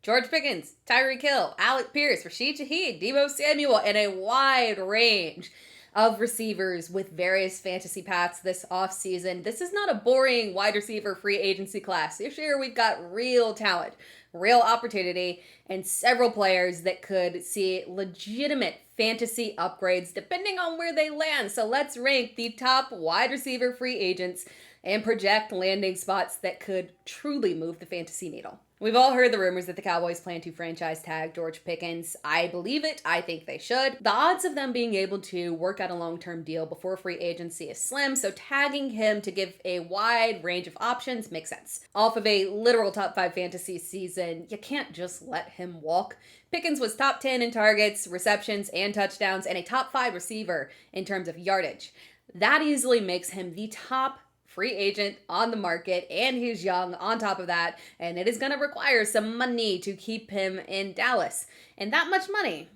George Pickens, Tyreek Hill, Alec Pierce, Rashid Shaheed, Deebo Samuel, and a wide range of receivers with various fantasy paths this offseason. This is not a boring wide receiver free agency class. This year we've got real talent, real opportunity, and several players that could see legitimate fantasy upgrades depending on where they land. So let's rank the top wide receiver free agents and project landing spots that could truly move the fantasy needle. We've all heard the rumors that the Cowboys plan to franchise tag George Pickens. I believe it. I think they should. The odds of them being able to work out a long-term deal before free agency is slim, so tagging him to give a wide range of options makes sense. Off of a literal top 5 fantasy season, you can't just let him walk. Pickens was top 10 in targets, receptions, and touchdowns, and a top 5 receiver in terms of yardage. That easily makes him the top free agent on the market, and he's young on top of that, and it is going to require some money to keep him in Dallas. And that much money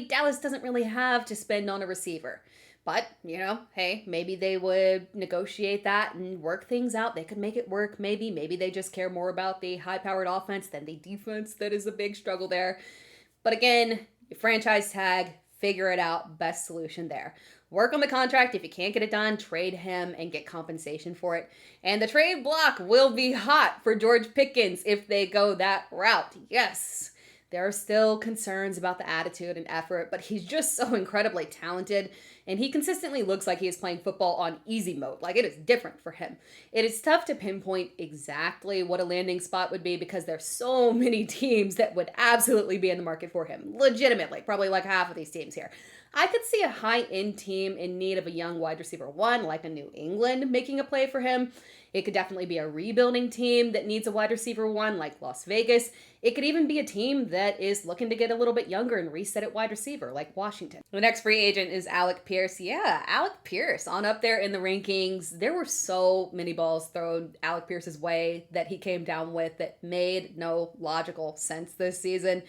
Dallas doesn't really have to spend on a receiver. But, hey, maybe they would negotiate that and work things out. They could make it work, maybe. Maybe they just care more about the high-powered offense than the defense. That is a big struggle there. But again, franchise tag, figure it out, best solution there. Work on the contract. If you can't get it done, trade him and get compensation for it. And the trade block will be hot for George Pickens if they go that route. Yes, there are still concerns about the attitude and effort, but he's just so incredibly talented, and he consistently looks like he is playing football on easy mode. Like, it is different for him. It is tough to pinpoint exactly what a landing spot would be because there's so many teams that would absolutely be in the market for him. Legitimately, probably like half of these teams here. I could see a high-end team in need of a young wide receiver one, like a New England, making a play for him. It could definitely be a rebuilding team that needs a wide receiver one, like Las Vegas. It could even be a team that is looking to get a little bit younger and reset at wide receiver, like Washington. The next free agent is Alec Pierce. Yeah, Alec Pierce on up there in the rankings. There were so many balls thrown Alec Pierce's way that he came down with that made no logical sense this season.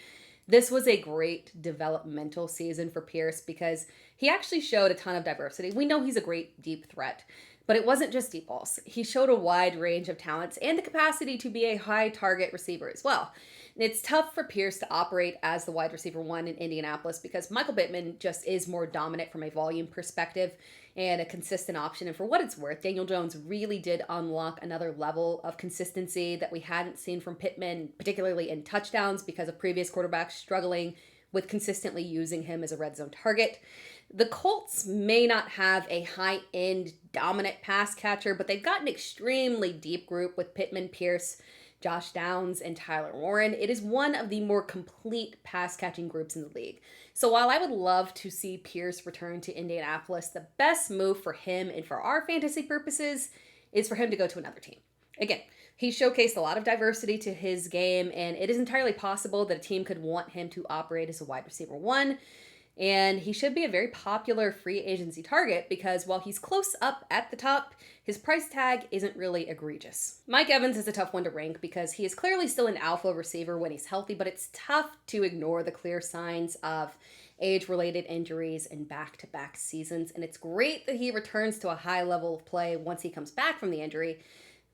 This was a great developmental season for Pierce because he actually showed a ton of diversity. We know he's a great deep threat, but it wasn't just deep balls. He showed a wide range of talents and the capacity to be a high target receiver as well. And it's tough for Pierce to operate as the wide receiver one in Indianapolis because Michael Pittman just is more dominant from a volume perspective and a consistent option. And for what it's worth, Daniel Jones really did unlock another level of consistency that we hadn't seen from Pittman, particularly in touchdowns because of previous quarterbacks struggling with consistently using him as a red zone target. The Colts may not have a high-end dominant pass catcher, but they've got an extremely deep group with Pittman, Pierce, Josh Downs, and Tyler Warren. It is one of the more complete pass-catching groups in the league. So while I would love to see Pierce return to Indianapolis, the best move for him and for our fantasy purposes is for him to go to another team. Again, he showcased a lot of diversity to his game, and it is entirely possible that a team could want him to operate as a wide receiver one. And he should be a very popular free agency target because while he's close up at the top, his price tag isn't really egregious. Mike Evans is a tough one to rank because he is clearly still an alpha receiver when he's healthy, but it's tough to ignore the clear signs of age-related injuries and back-to-back seasons. And it's great that he returns to a high level of play once he comes back from the injury,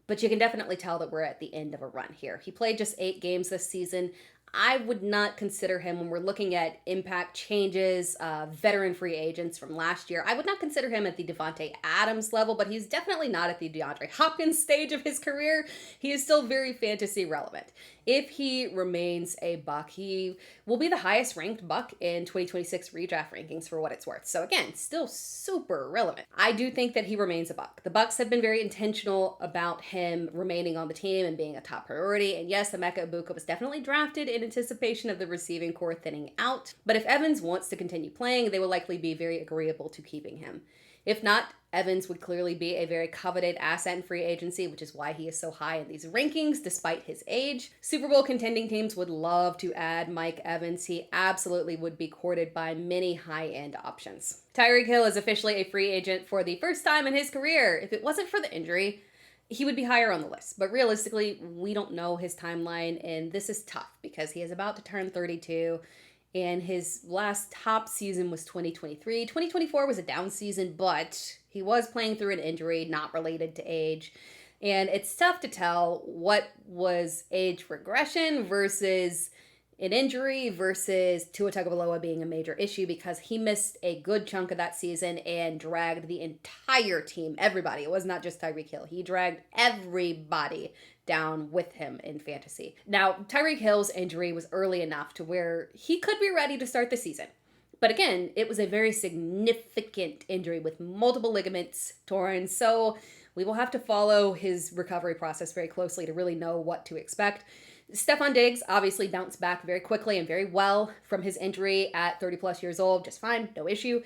but you can definitely tell that we're at the end of a run here. He played just 8 games this season. I would not consider him, when we're looking at impact changes, veteran free agents from last year, I would not consider him at the Devontae Adams level, but he's definitely not at the DeAndre Hopkins stage of his career. He is still very fantasy relevant. If he remains a Buck, he will be the highest ranked Buck in 2026 redraft rankings for what it's worth. So again, still super relevant. I do think that he remains a Buck. The Bucks have been very intentional about him remaining on the team and being a top priority. And yes, Emeka Egbuka was definitely drafted in anticipation of the receiving core thinning out. But if Evans wants to continue playing, they will likely be very agreeable to keeping him. If not, Evans would clearly be a very coveted asset in free agency, which is why he is so high in these rankings despite his age. Super Bowl contending teams would love to add Mike Evans. He absolutely would be courted by many high-end options. Tyreek Hill is officially a free agent for the first time in his career. If it wasn't for the injury, he would be higher on the list. But realistically, we don't know his timeline, and this is tough because he is about to turn 32. And his last top season was 2023. 2024 was a down season, but he was playing through an injury not related to age. And it's tough to tell what was age regression versus an injury versus Tua Tagovailoa being a major issue, because he missed a good chunk of that season and dragged the entire team, everybody. It was not just Tyreek Hill. He dragged everybody down with him in fantasy. Now, Tyreek Hill's injury was early enough to where he could be ready to start the season. But again, it was a very significant injury with multiple ligaments torn. So we will have to follow his recovery process very closely to really know what to expect. Stephon Diggs obviously bounced back very quickly and very well from his injury at 30 plus years old, just fine, no issue.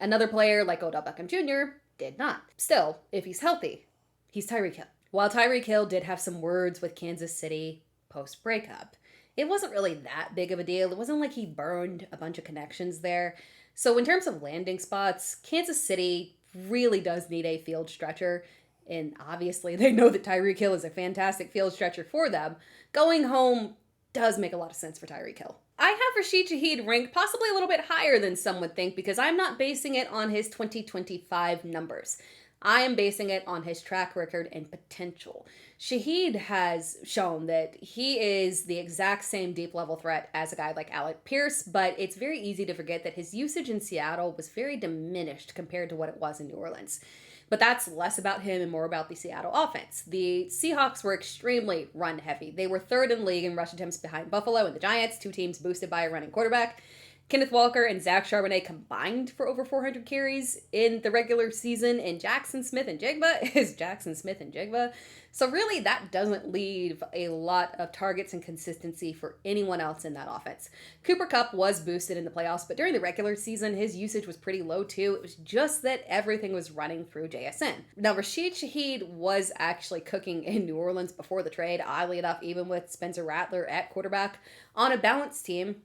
Another player like Odell Beckham Jr. did not. Still, if he's healthy, he's Tyreek Hill. While Tyreek Hill did have some words with Kansas City post-breakup, it wasn't really that big of a deal. It wasn't like he burned a bunch of connections there. So in terms of landing spots, Kansas City really does need a field stretcher. And obviously they know that Tyreek Hill is a fantastic field stretcher for them. Going home does make a lot of sense for Tyreek Hill. I have Rashid Shaheed ranked possibly a little bit higher than some would think, because I'm not basing it on his 2025 numbers. I am basing it on his track record and potential. Shaheed has shown that he is the exact same deep level threat as a guy like Alec Pierce, but it's very easy to forget that his usage in Seattle was very diminished compared to what it was in New Orleans. But that's less about him and more about the Seattle offense. The Seahawks were extremely run heavy. They were third in league in rush attempts behind Buffalo and the Giants, two teams boosted by a running quarterback. Kenneth Walker and Zach Charbonnet combined for over 400 carries in the regular season, and Jackson Smith-Njigba is Jackson Smith-Njigba. So really, that doesn't leave a lot of targets and consistency for anyone else in that offense. Cooper Kupp was boosted in the playoffs, but during the regular season, his usage was pretty low too. It was just that everything was running through JSN. Now, Rashid Shaheed was actually cooking in New Orleans before the trade, oddly enough, even with Spencer Rattler at quarterback. On a balanced team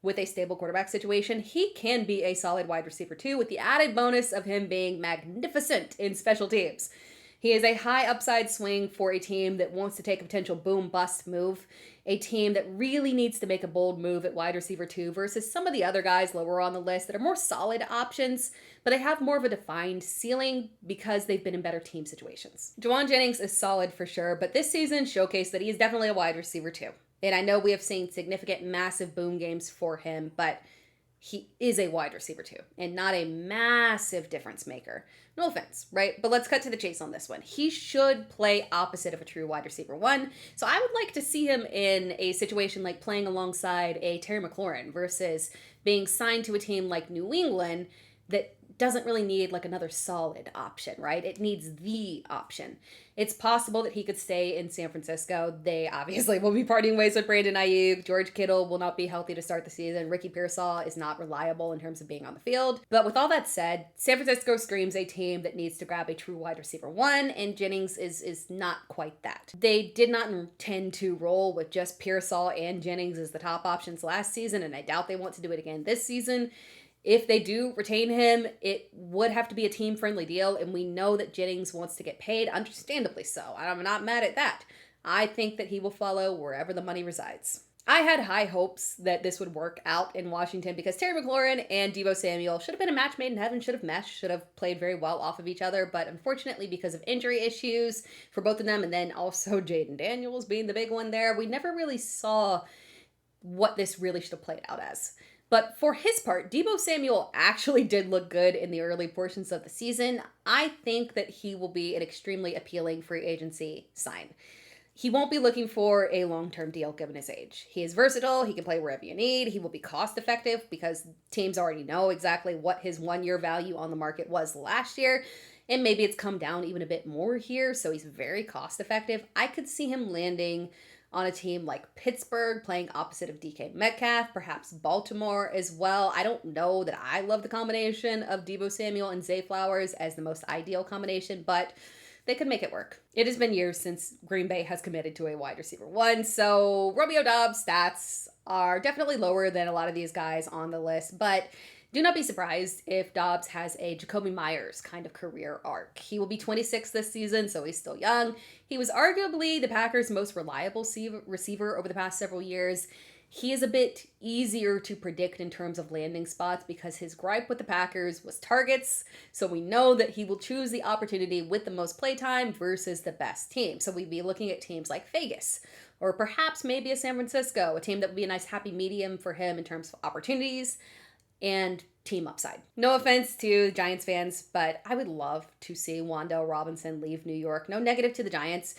with a stable quarterback situation, he can be a solid wide receiver too, with the added bonus of him being magnificent in special teams. He is a high upside swing for a team that wants to take a potential boom-bust move, a team that really needs to make a bold move at wide receiver 2 versus some of the other guys lower on the list that are more solid options, but they have more of a defined ceiling because they've been in better team situations. Jauan Jennings is solid for sure, but this season showcased that he is definitely a wide receiver too. And I know we have seen significant, massive boom games for him, but he is a wide receiver too, and not a massive difference maker. No offense, right? But let's cut to the chase on this one. He should play opposite of a true wide receiver 1. So I would like to see him in a situation like playing alongside a Terry McLaurin versus being signed to a team like New England that doesn't really need like another solid option, right? It needs the option. It's possible that he could stay in San Francisco. They obviously will be parting ways with Brandon Aiyuk. George Kittle will not be healthy to start the season. Ricky Pearsall is not reliable in terms of being on the field. But with all that said, San Francisco screams a team that needs to grab a true wide receiver 1, and Jennings is not quite that. They did not intend to roll with just Pearsall and Jennings as the top options last season, and I doubt they want to do it again this season. If they do retain him, it would have to be a team-friendly deal, and we know that Jennings wants to get paid, understandably so. I'm not mad at that. I think that he will follow wherever the money resides. I had high hopes that this would work out in Washington because Terry McLaurin and Deebo Samuel should have been a match made in heaven, should have meshed, should have played very well off of each other, but unfortunately because of injury issues for both of them, and then also Jaden Daniels being the big one there, we never really saw what this really should have played out as. But for his part, Deebo Samuel actually did look good in the early portions of the season. I think that he will be an extremely appealing free agency sign. He won't be looking for a long-term deal given his age. He is versatile. He can play wherever you need. He will be cost-effective because teams already know exactly what his one-year value on the market was last year. And maybe it's come down even a bit more here, so he's very cost-effective. I could see him landing on a team like Pittsburgh, playing opposite of DK Metcalf, perhaps Baltimore as well. I don't know that I love the combination of Deebo Samuel and Zay Flowers as the most ideal combination, but they could make it work. It has been years since Green Bay has committed to a wide receiver 1, so Romeo Doubs' stats are definitely lower than a lot of these guys on the list, but do not be surprised if Doubs has a Jacoby Myers kind of career arc. He will be 26 this season, so he's still young. He was arguably the Packers' most reliable receiver over the past several years. He is a bit easier to predict in terms of landing spots because his gripe with the Packers was targets. So we know that he will choose the opportunity with the most playtime versus the best team. So we'd be looking at teams like Vegas or perhaps maybe a San Francisco, a team that would be a nice happy medium for him in terms of opportunities and team upside. No offense to Giants fans, but I would love to see Wan'Dale Robinson leave New York. No negative to the Giants,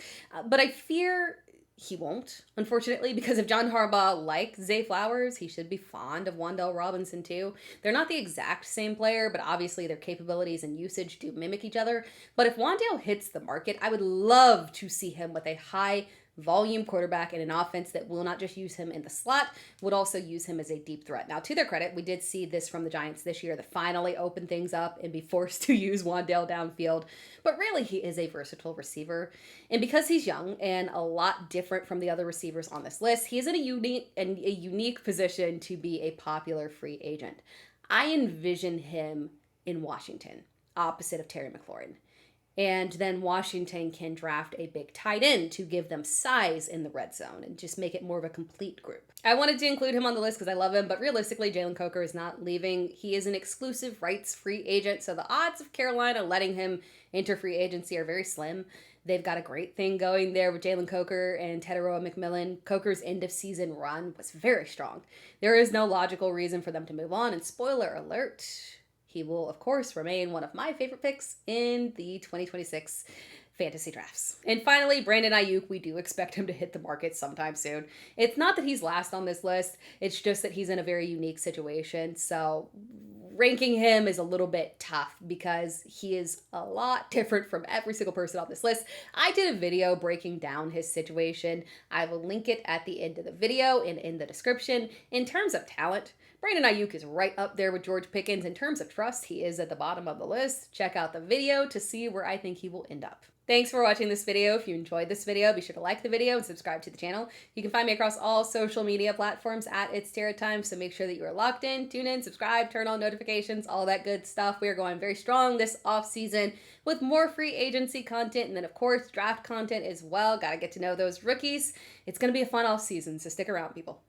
but I fear he won't, unfortunately, because if John Harbaugh likes Zay Flowers, he should be fond of Wan'Dale Robinson too. They're not the exact same player, but obviously their capabilities and usage do mimic each other. But if Wan'Dale hits the market, I would love to see him with a high volume quarterback in an offense that will not just use him in the slot, would also use him as a deep threat. Now, to their credit, we did see this from the Giants this year, to finally open things up and be forced to use Wan'Dale downfield. But really, he is a versatile receiver. And because he's young and a lot different from the other receivers on this list, he is in a unique position to be a popular free agent. I envision him in Washington, opposite of Terry McLaurin. And then Washington can draft a big tight end to give them size in the red zone and just make it more of a complete group. I wanted to include him on the list because I love him, but realistically, Jalen Coker is not leaving. He is an exclusive rights free agent, so the odds of Carolina letting him enter free agency are very slim. They've got a great thing going there with Jalen Coker and Tera McMillan. Coker's end of season run was very strong. There is no logical reason for them to move on, and spoiler alert, he will, of course, remain one of my favorite picks in the 2026 fantasy drafts. And finally, Brandon Aiyuk, we do expect him to hit the market sometime soon. It's not that he's last on this list, it's just that he's in a very unique situation. So ranking him is a little bit tough because he is a lot different from every single person on this list. I did a video breaking down his situation. I will link it at the end of the video and in the description. In terms of talent, Brandon Aiyuk is right up there with George Pickens. In terms of trust, he is at the bottom of the list. Check out the video to see where I think he will end up. Thanks for watching this video. If you enjoyed this video, be sure to like the video and subscribe to the channel. You can find me across all social media platforms at It's Tera Time, so make sure that you are locked in, tune in, subscribe, turn on notifications, all that good stuff. We are going very strong this offseason with more free agency content and then, of course, draft content as well. Got to get to know those rookies. It's going to be a fun offseason, so stick around, people.